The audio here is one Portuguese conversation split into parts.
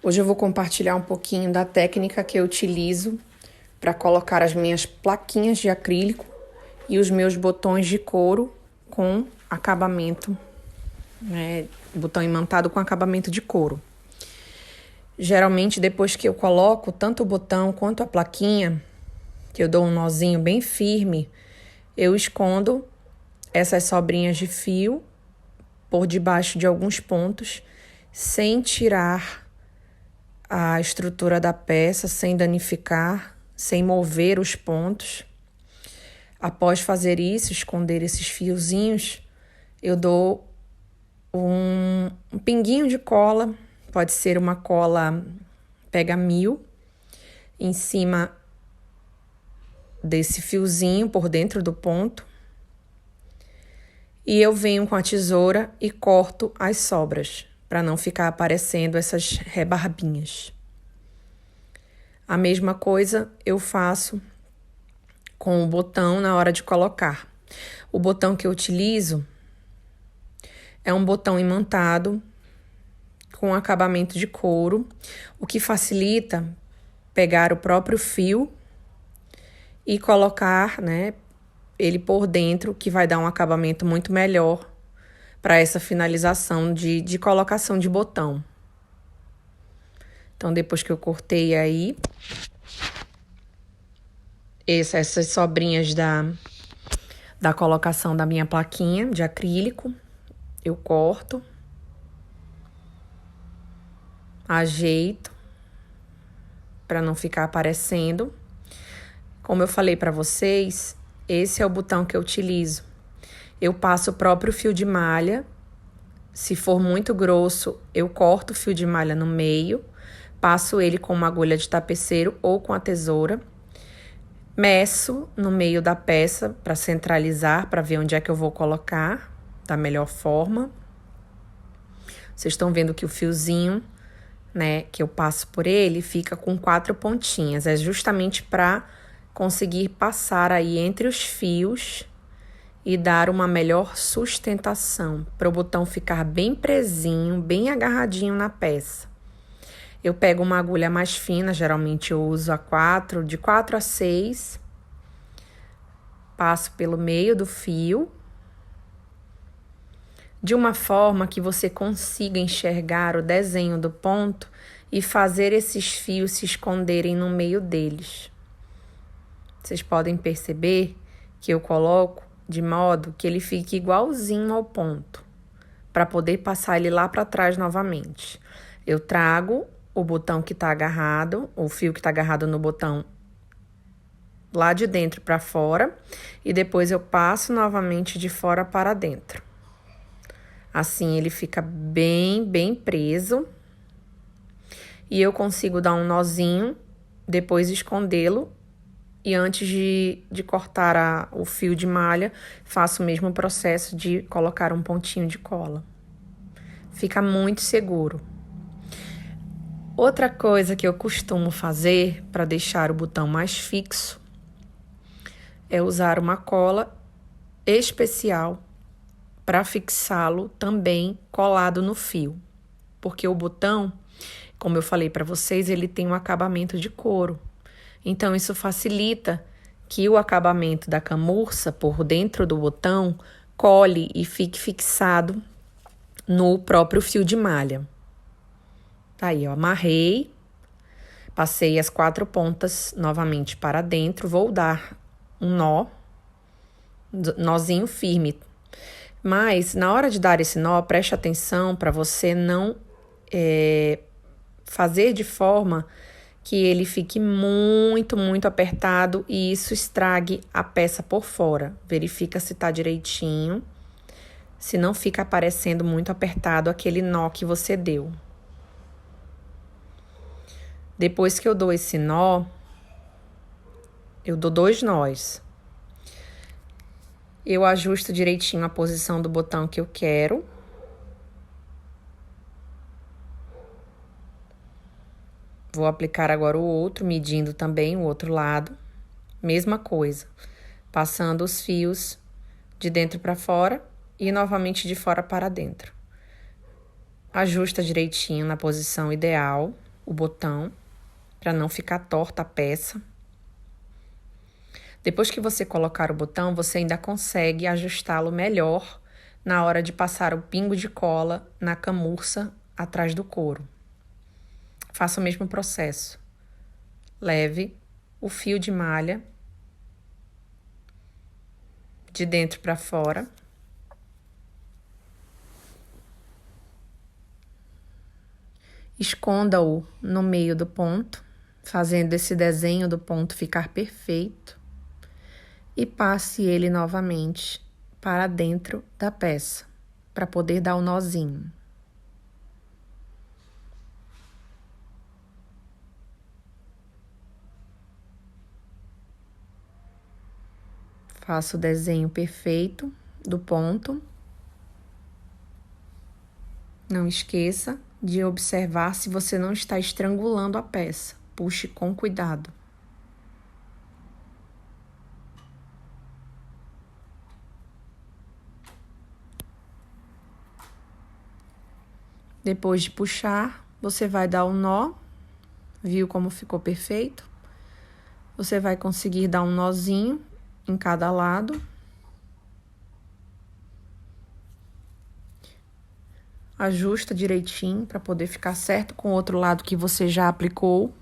Hoje eu vou compartilhar um pouquinho da técnica que eu utilizo para colocar as minhas plaquinhas de acrílico e os meus botões de couro com acabamento, botão imantado com acabamento de couro. Geralmente, depois que eu coloco tanto o botão quanto a plaquinha, que eu dou um nozinho bem firme, eu escondo essas sobrinhas de fio por debaixo de alguns pontos, sem tirar a estrutura da peça, sem danificar, sem mover os pontos. Após fazer isso, esconder esses fiozinhos, eu dou um pinguinho de cola, pode ser uma cola pega 1000, em cima desse fiozinho por dentro do ponto. E eu venho com a tesoura e corto as sobras, para não ficar aparecendo essas rebarbinhas. A mesma coisa eu faço com o botão na hora de colocar. O botão que eu utilizo é um botão imantado com acabamento de couro, o que facilita pegar o próprio fio e colocar, ele por dentro, que vai dar um acabamento muito melhor para essa finalização de colocação de botão. Então, depois que eu cortei aí, essas sobrinhas da colocação da minha plaquinha de acrílico, eu corto, ajeito, para não ficar aparecendo. Como eu falei para vocês, esse é o botão que eu utilizo. Eu passo o próprio fio de malha. Se for muito grosso, eu corto o fio de malha no meio, passo ele com uma agulha de tapeceiro ou com a tesoura, meço no meio da peça para centralizar, para ver onde é que eu vou colocar da melhor forma. Vocês estão vendo que o fiozinho, que eu passo por ele, fica com 4 pontinhas. É justamente para conseguir passar aí entre os fios e dar uma melhor sustentação, para o botão ficar bem presinho, bem agarradinho na peça. Eu pego uma agulha mais fina, geralmente eu uso de 4 a 6, passo pelo meio do fio, de uma forma que você consiga enxergar o desenho do ponto e fazer esses fios se esconderem no meio deles. Vocês podem perceber que eu coloco de modo que ele fique igualzinho ao ponto, para poder passar ele lá para trás novamente. Eu trago o botão que está agarrado, o fio que está agarrado no botão lá de dentro para fora, e depois eu passo novamente de fora para dentro. Assim ele fica bem preso, e eu consigo dar um nozinho, depois escondê-lo. E antes de cortar o fio de malha, faço o mesmo processo de colocar um pontinho de cola. Fica muito seguro. Outra coisa que eu costumo fazer para deixar o botão mais fixo é usar uma cola especial para fixá-lo também colado no fio. Porque o botão, como eu falei para vocês, ele tem um acabamento de couro. Então, isso facilita que o acabamento da camurça por dentro do botão cole e fique fixado no próprio fio de malha. Tá aí, ó, amarrei, passei as 4 pontas novamente para dentro, vou dar um nozinho firme. Mas, na hora de dar esse nó, preste atenção para você não fazer de forma que ele fique muito apertado e isso estrague a peça por fora. Verifica se tá direitinho, se não fica aparecendo muito apertado aquele nó que você deu. Depois que eu dou esse nó, eu dou 2 nós. Eu ajusto direitinho a posição do botão que eu quero. Vou aplicar agora o outro, medindo também o outro lado. Mesma coisa, passando os fios de dentro para fora e novamente de fora para dentro. Ajusta direitinho na posição ideal. o botão, para não ficar torta a peça. Depois que você colocar o botão, você ainda consegue ajustá-lo melhor na hora de passar o pingo de cola na camurça atrás do couro. Faça o mesmo processo. Leve o fio de malha de dentro para fora. Esconda-o no meio do ponto, fazendo esse desenho do ponto ficar perfeito. E passe ele novamente para dentro da peça, para poder dar o nozinho. Faça o desenho perfeito do ponto. Não esqueça de observar se você não está estrangulando a peça. Puxe com cuidado. Depois de puxar, você vai dar um nó. Viu como ficou perfeito? Você vai conseguir dar um nozinho em cada lado. Ajusta direitinho para poder ficar certo com o outro lado que você já aplicou.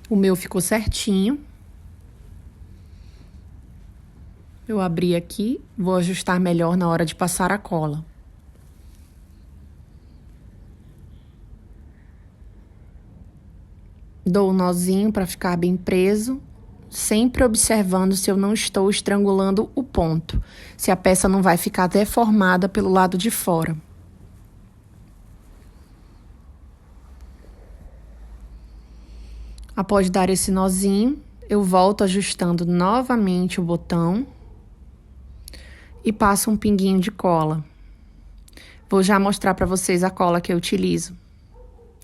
O meu ficou certinho. Eu abri aqui, vou ajustar melhor na hora de passar a cola. Dou um nozinho para ficar bem preso, sempre observando se eu não estou estrangulando o ponto, se a peça não vai ficar deformada pelo lado de fora. Após dar esse nozinho, eu volto ajustando novamente o botão e passo um pinguinho de cola. Vou já mostrar para vocês a cola que eu utilizo.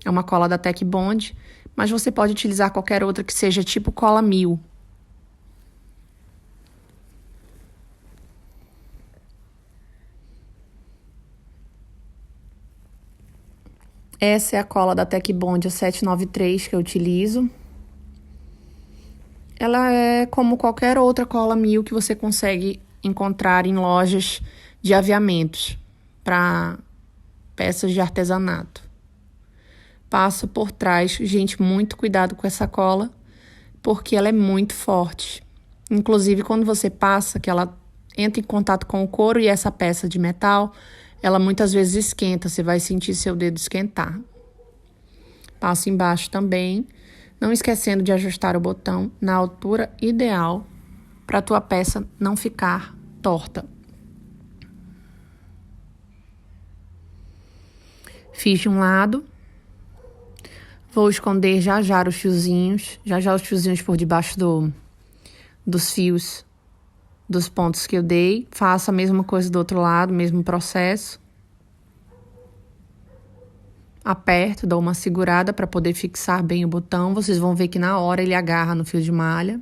É uma cola da Tec Bond, mas você pode utilizar qualquer outra que seja tipo cola 1000. Essa é a cola da Tec Bond, a 793, que eu utilizo. Ela é como qualquer outra cola 1000 que você consegue encontrar em lojas de aviamentos para peças de artesanato. Passo por trás, gente, muito cuidado com essa cola, porque ela é muito forte. Inclusive, quando você passa, que ela entra em contato com o couro e essa peça de metal, ela muitas vezes esquenta, você vai sentir seu dedo esquentar. Passo embaixo também, não esquecendo de ajustar o botão na altura ideal para a tua peça não ficar torta. Fiz de um lado, vou esconder já os fiozinhos, os fiozinhos por debaixo dos fios dos pontos que eu dei. Faço a mesma coisa do outro lado, mesmo processo. Aperto, dou uma segurada para poder fixar bem o botão. Vocês vão ver que na hora ele agarra no fio de malha.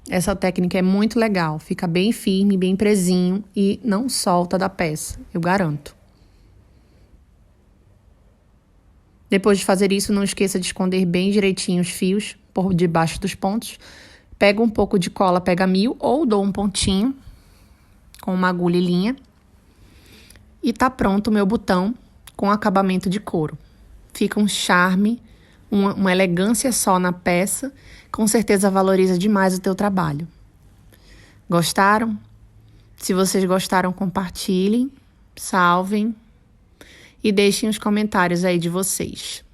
Essa técnica é muito legal, fica bem firme, bem presinho e não solta da peça, eu garanto. Depois de fazer isso, não esqueça de esconder bem direitinho os fios por debaixo dos pontos. Pego um pouco de cola Pega 1000 ou dou um pontinho com uma agulha e linha. E tá pronto o meu botão com acabamento de couro. Fica um charme, uma elegância só na peça. Com certeza valoriza demais o teu trabalho. Gostaram? Se vocês gostaram, compartilhem, salvem e deixem os comentários aí de vocês.